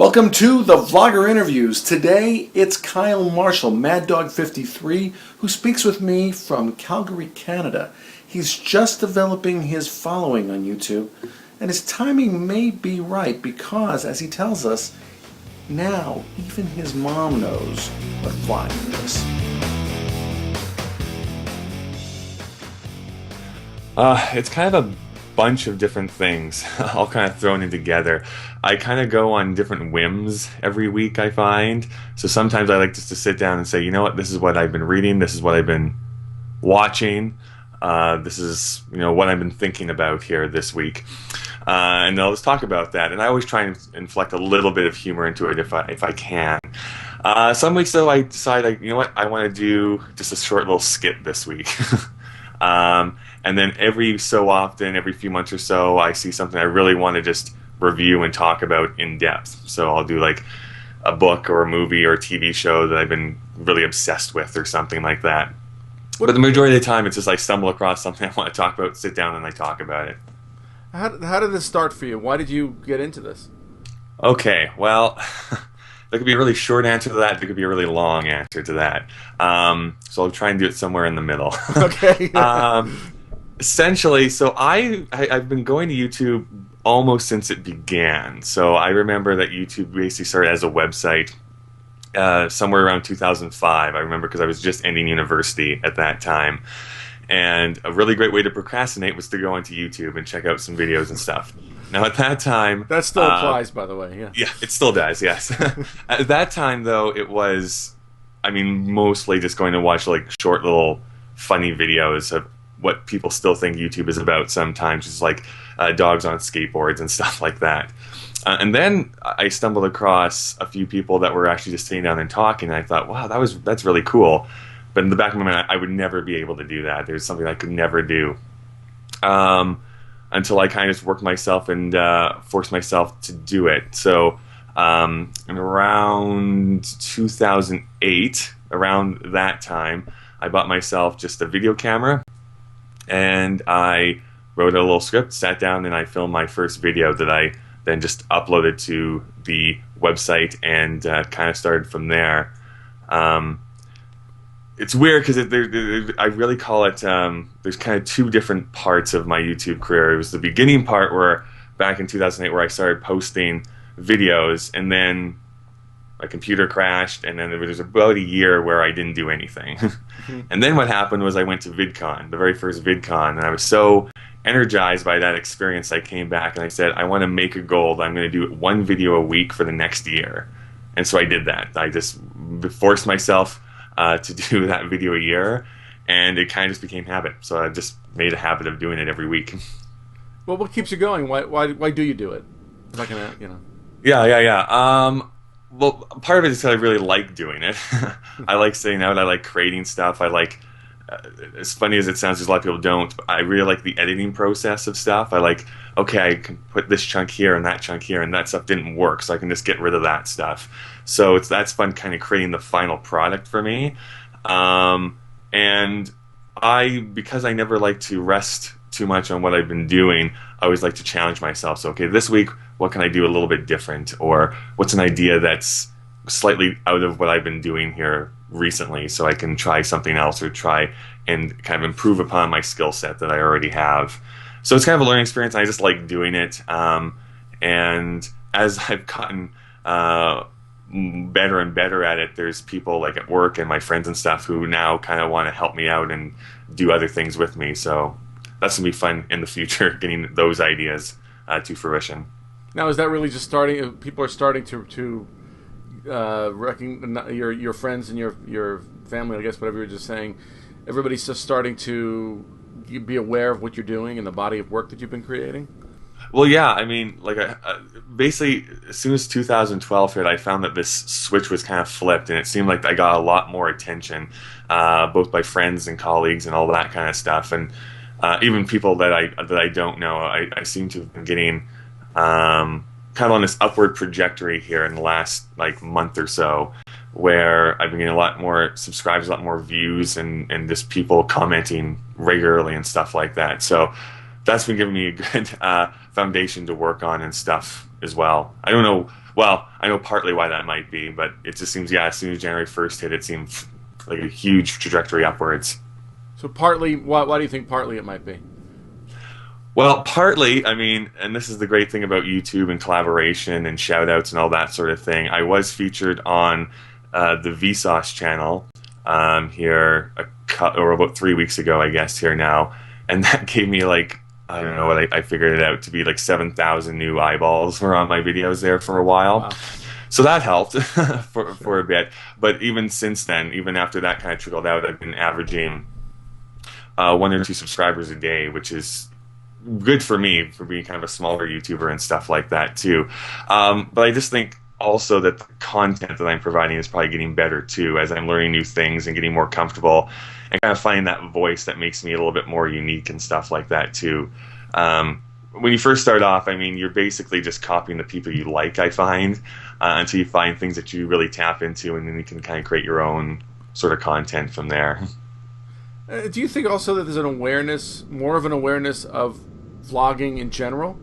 Welcome to the Vlogger Interviews. Today it's Kyle Marshall, Maddog53, who speaks with me from Calgary, Canada. He's just developing his following on YouTube, and his timing may be right because, as he tells us, now even his mom knows what vlogging is. It's kind of a bunch of different things all kind of thrown in together. I kind of go on different whims every week, I find. So sometimes I like just to sit down and say, you know what, this is what I've been reading, this is what I've been watching, this is, what I've been thinking about here this week. And I'll just talk about that. And I always try and inflect a little bit of humor into it if I can. Some weeks though I decide, you know what, I want to do just a short little skit this week. And then every so often, every few months or so, I see something I really want to just review and talk about in depth. So I'll do like a book or a movie or a TV show that I've been really obsessed with or something like that. But the majority of the time, it's just I stumble across something I want to talk about, sit down, and I talk about it. How did this start for you? Why did you get into this? Okay, well, there could be a really short answer to that. There could be a really long answer to that. So I'll try and do it somewhere in the middle. Okay. Essentially, so I've been going to YouTube almost since it began. So I remember that YouTube basically started as a website somewhere around 2005. I remember because I was just ending university at that time. And a really great way to procrastinate was to go onto YouTube and check out some videos and stuff. Now at that time... That still applies, by the way, yeah. Yeah, it still does, yes. At that time, though, it was, mostly just going to watch like short little funny videos of what people still think YouTube is about sometimes, just like dogs on skateboards and stuff like that. And then I stumbled across a few people that were actually just sitting down and talking, and I thought, wow, that's really cool. But in the back of my mind, I would never be able to do that. There's something I could never do. Until I kind of just worked myself and forced myself to do it. So in around 2008, around that time, I bought myself just a video camera, and I wrote a little script, sat down, and I filmed my first video that I then just uploaded to the website, and kind of started from there. It's weird because I really call it, there's kind of two different parts of my YouTube career. It was the beginning part where, back in 2008, where I started posting videos, and then my computer crashed, and then there was about a year where I didn't do anything. And then what happened was I went to VidCon, the very first VidCon, and I was so energized by that experience, I came back and I said, I want to make a goal that I'm going to do one video a week for the next year. And so I did that. I just forced myself to do that video a year, and it kind of just became habit. So I just made a habit of doing it every week. Well, what keeps you going? Why do you do it? Like, Yeah. Well, part of it is that I really like doing it. I like sitting out. I like creating stuff. I like, as funny as it sounds, because a lot of people don't, but I really like the editing process of stuff. I like, okay, I can put this chunk here and that chunk here, and that stuff didn't work, so I can just get rid of that stuff. So that's fun, kind of creating the final product for me. And because I never like to rest too much on what I've been doing, I always like to challenge myself. So, okay, this week, what can I do a little bit different? Or what's an idea that's slightly out of what I've been doing here recently, so I can try something else or try and kind of improve upon my skill set that I already have. So it's kind of a learning experience, and I just like doing it. And as I've gotten better and better at it, there's people like at work and my friends and stuff who now kind of want to help me out and do other things with me. So that's going to be fun in the future, getting those ideas to fruition. Now, is that really just starting? People are starting to recognize your friends and your family, I guess, whatever you were just saying. Everybody's just starting to be aware of what you're doing and the body of work that you've been creating? Well, yeah, basically, as soon as 2012 hit, I found that this switch was kind of flipped, and it seemed like I got a lot more attention, both by friends and colleagues and all that kind of stuff, and even people that I don't know. I seem to have been getting kind of on this upward trajectory here in the last month or so, where I've been getting a lot more subscribers, a lot more views, and just people commenting regularly and stuff like that. So that's been giving me a good foundation to work on and stuff as well. I don't know Well, I know partly why that might be, but it just seems, yeah, as soon as January 1st hit, it seemed like a huge trajectory upwards. So partly, why do you think partly it might be? Well, partly, I mean, and this is the great thing about YouTube and collaboration and shout outs and all that sort of thing. I was featured on the Vsauce channel here or about 3 weeks ago, I guess, here now. And that gave me like, I don't know what I figured it out to be like 7,000 new eyeballs were on my videos there for a while. Wow. So that helped for a bit. But even since then, even after that kind of trickled out, I've been averaging 1 or 2 subscribers a day, which is good for me for being kind of a smaller YouTuber and stuff like that too. But I just think also that the content that I'm providing is probably getting better too, as I'm learning new things and getting more comfortable and kind of finding that voice that makes me a little bit more unique and stuff like that too. When you first start off, I mean, you're basically just copying the people you like, I find, until you find things that you really tap into, and then you can kind of create your own sort of content from there. Do you think also that there's an awareness, more of an awareness of vlogging in general?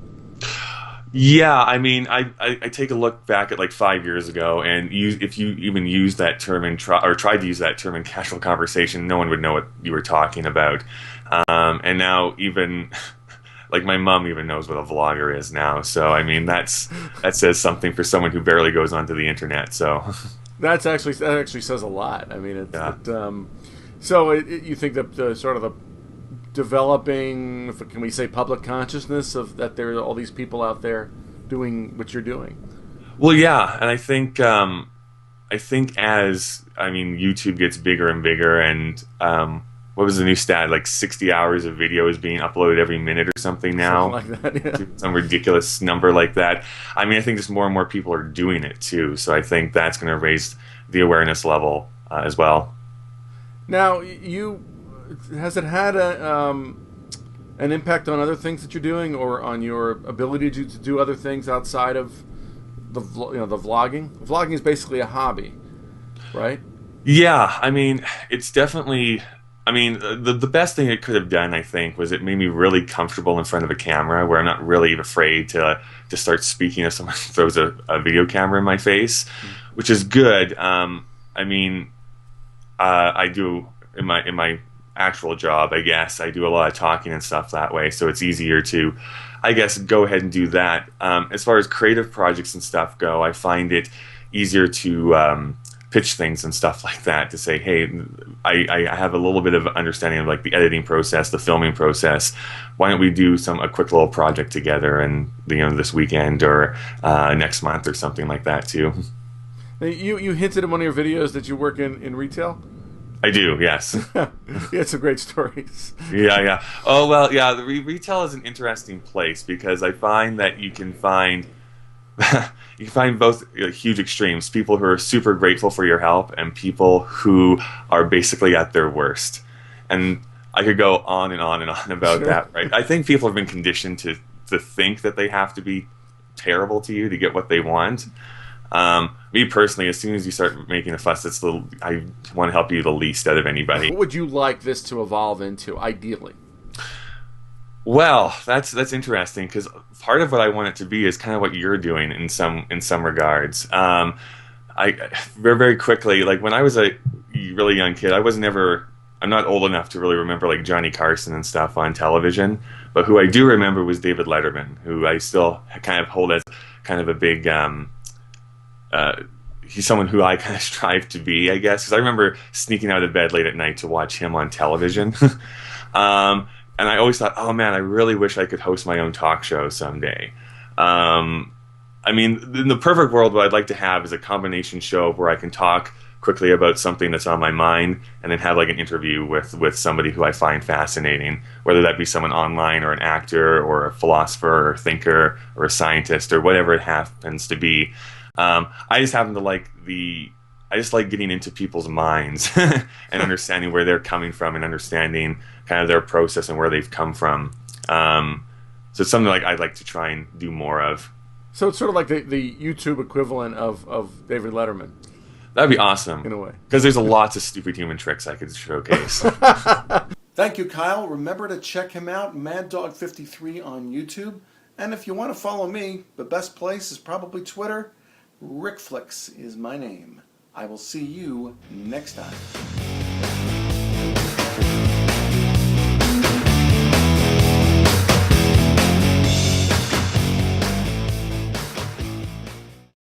Yeah, I mean, I take a look back at like 5 years ago, and if you even use that term or tried to use that term in casual conversation, no one would know what you were talking about. And now even like my mom even knows what a vlogger is now. So I mean, that says something for someone who barely goes onto the internet. So that actually says a lot. I mean, you think that the sort of the developing, can we say, public consciousness of that there are all these people out there doing what you're doing? Well, yeah, and I think as YouTube gets bigger and bigger, and what was the new stat? Like 60 hours of video is being uploaded every minute or something now. Something like that, yeah. Some ridiculous number like that. I mean, I think just more and more people are doing it too. So I think that's going to raise the awareness level as well. Now, has it had an impact on other things that you're doing, or on your ability to do other things outside of the vlogging? Vlogging is basically a hobby, right? Yeah, I mean, it's definitely. I mean, the best thing it could have done, I think, was it made me really comfortable in front of a camera, where I'm not really afraid to start speaking if someone throws a video camera in my face, which is good. I mean, I do in my actual job, I guess, I do a lot of talking and stuff that way, so it's easier to, I guess, go ahead and do that. As far as creative projects and stuff go, I find it easier to pitch things and stuff like that, to say, hey, I have a little bit of understanding of like the editing process, the filming process. Why don't we do a quick little project together, and this weekend or next month or something like that too. You hinted in one of your videos that you work in retail. I do, yes. You had some great stories. Yeah. Oh, well, yeah, the retail is an interesting place, because I find that you can find both huge extremes: people who are super grateful for your help, and people who are basically at their worst. And I could go on and on and on about that, right? I think people have been conditioned to think that they have to be terrible to you to get what they want. Me personally, as soon as you start making a fuss, I want to help you the least out of anybody. What would you like this to evolve into, ideally? Well, that's interesting, because part of what I want it to be is kind of what you're doing in some regards. Very quickly, like when I was a really young kid, I'm not old enough to really remember like Johnny Carson and stuff on television, but who I do remember was David Letterman, who I still kind of hold as kind of a big. He's someone who I kind of strive to be, I guess, because I remember sneaking out of bed late at night to watch him on television. And I always thought, oh man, I really wish I could host my own talk show someday. I mean, in the perfect world, what I'd like to have is a combination show where I can talk quickly about something that's on my mind, and then have like an interview with somebody who I find fascinating, whether that be someone online or an actor or a philosopher or thinker or a scientist or whatever it happens to be. I just happen to like getting into people's minds and understanding where they're coming from, and understanding kind of their process and where they've come from. So it's something like I'd like to try and do more of. So it's sort of like the YouTube equivalent of David Letterman. That'd be awesome. In a way. Because there's lots of stupid human tricks I could showcase. Thank you, Kyle. Remember to check him out, Maddog53 on YouTube. And if you want to follow me, the best place is probably Twitter, Rickflix is my name. I will see you next time.